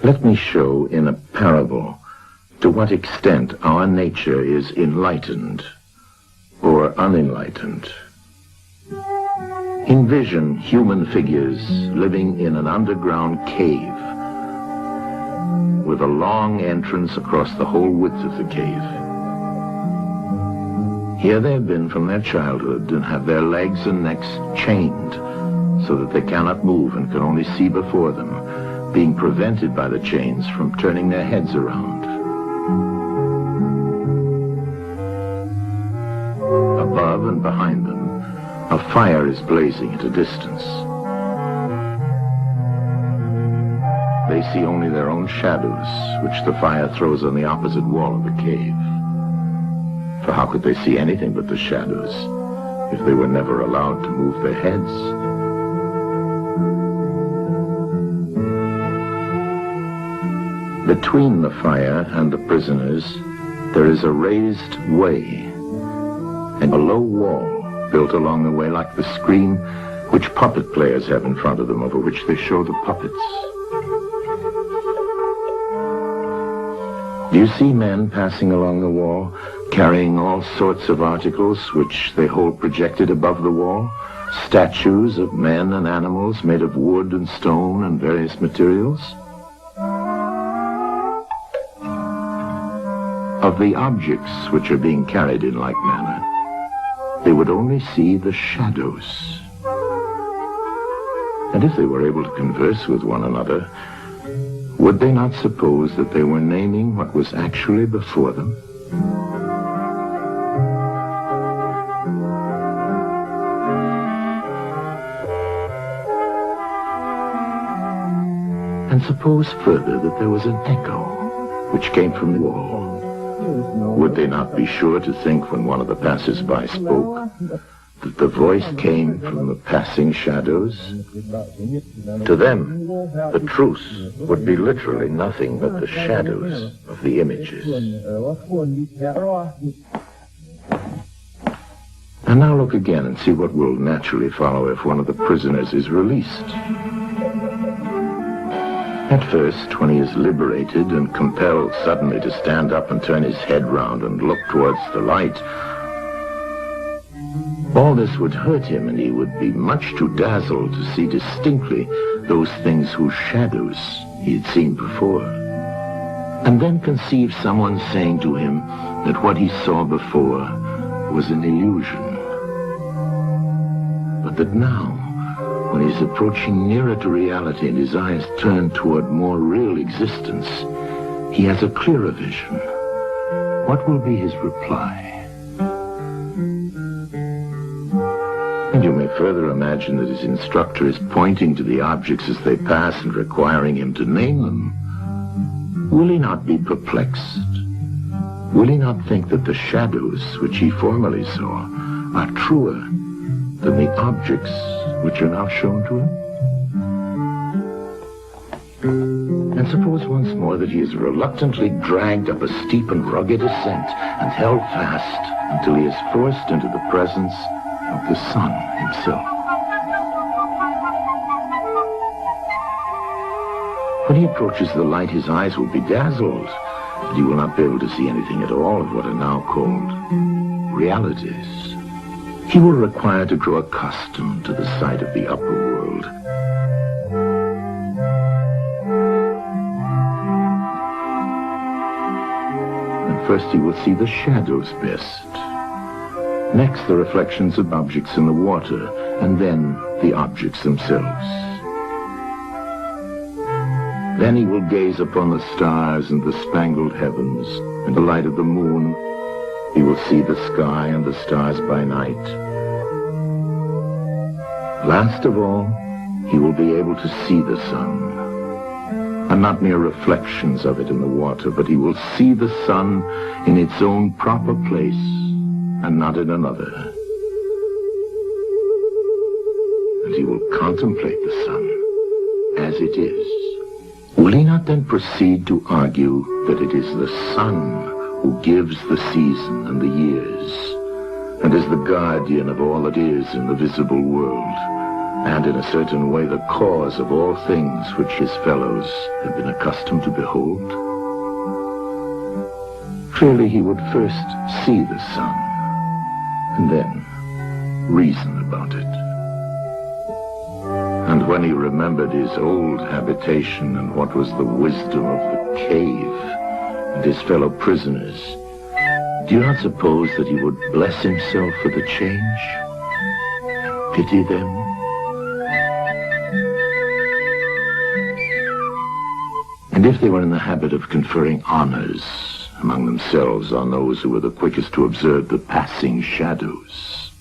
Let me show in a parable to what extent our nature is enlightened or unenlightened. Envision human figures living in an underground cave with a long entrance across the whole width of the cave. Here they have been from their childhood and have their legs and necks chained so that they cannot move and can only see before them, being prevented by the chains from turning their heads around. Above and behind them, a fire is blazing at a distance. They see only their own shadows, which the fire throws on the opposite wall of the cave. For how could they see anything but the shadows if they were never allowed to move their heads? Between the fire and the prisoners, there is a raised way and a low wall built along the way like the screen which puppet players have in front of them, over which they show the puppets. Do you see men passing along the wall, carrying all sorts of articles which they hold projected above the wall? Statues of men and animals made of wood and stone and various materials? Of the objects which are being carried in like manner, they would only see the shadows. And if they were able to converse with one another, would they not suppose that they were naming what was actually before them? And suppose further that there was an echo which came from the wall. Would they not be sure to think, when one of the passers-by spoke, that the voice came from the passing shadows? To them, the truth would be literally nothing but the shadows of the images. And now look again and see what will naturally follow if one of the prisoners is released. At first, when he is liberated and compelled suddenly to stand up and turn his head round and look towards the light, all this would hurt him, and he would be much too dazzled to see distinctly those things whose shadows he had seen before. And then conceive someone saying to him that what he saw before was an illusion, but that now, when he's approaching nearer to reality and his eyes turn toward more real existence, he has a clearer vision. What will be his reply? And you may further imagine that his instructor is pointing to the objects as they pass and requiring him to name them. Will he not be perplexed? Will he not think that the shadows which he formerly saw are truer than the objects which are now shown to him? And suppose once more that he is reluctantly dragged up a steep and rugged ascent and held fast until he is forced into the presence of the sun himself. When he approaches the light, his eyes will be dazzled, and he will not be able to see anything at all of what are now called realities. He will require to grow accustomed to the sight of the upper world. And first he will see the shadows best. Next, the reflections of objects in the water, and then the objects themselves. Then he will gaze upon the stars and the spangled heavens, and the light of the moon. He will see the sky and the stars by night. Last of all, he will be able to see the sun, and not mere reflections of it in the water, but he will see the sun in its own proper place, and not in another. And he will contemplate the sun as it is. Will he not then proceed to argue that it is the sun who gives the season and the years, and is the guardian of all that is in the visible world, and in a certain way the cause of all things which his fellows had been accustomed to behold? Clearly he would first see the sun, and then reason about it. And when he remembered his old habitation and what was the wisdom of the cave and his fellow prisoners, do you not suppose that he would bless himself for the change? Pity them? And if they were in the habit of conferring honors among themselves on those who were the quickest to observe the passing shadows,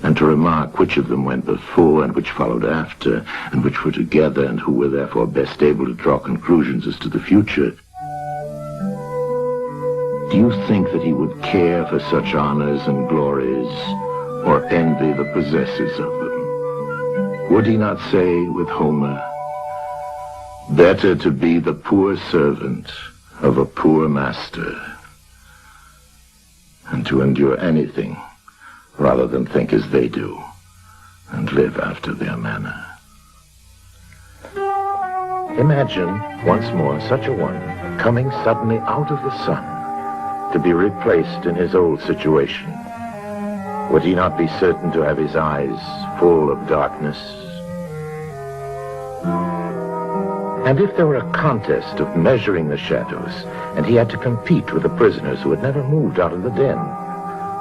and to remark which of them went before and which followed after, and which were together and who were therefore best able to draw conclusions as to the future, do you think that he would care for such honors and glories, or envy the possessors of them? Would he not say with Homer, "Better to be the poor servant of a poor master, and to endure anything rather than think as they do and live after their manner"? Imagine once more such a one coming suddenly out of the sun to be replaced in his old situation. Would he not be certain to have his eyes full of darkness? And if there were a contest of measuring the shadows, and he had to compete with the prisoners who had never moved out of the den,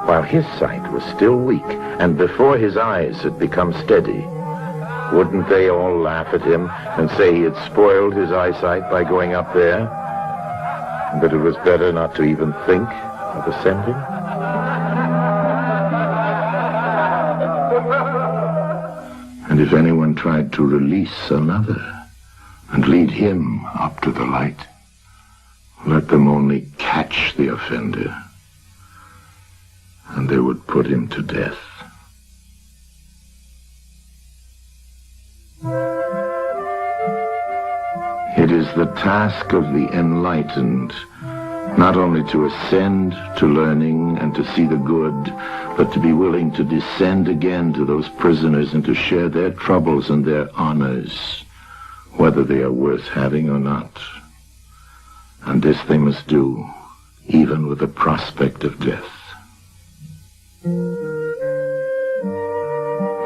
while his sight was still weak, and before his eyes had become steady, wouldn't they all laugh at him and say he had spoiled his eyesight by going up there, and that it was better not to even think of ascending? And if anyone tried to release another and lead him up to the light, let them only catch the offender, and they would put him to death. It is the task of the enlightened not only to ascend to learning and to see the good, but to be willing to descend again to those prisoners and to share their troubles and their honors, whether they are worth having or not. And this they must do, even with the prospect of death.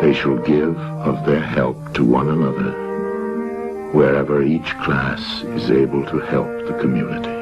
They shall give of their help to one another, wherever each class is able to help the community.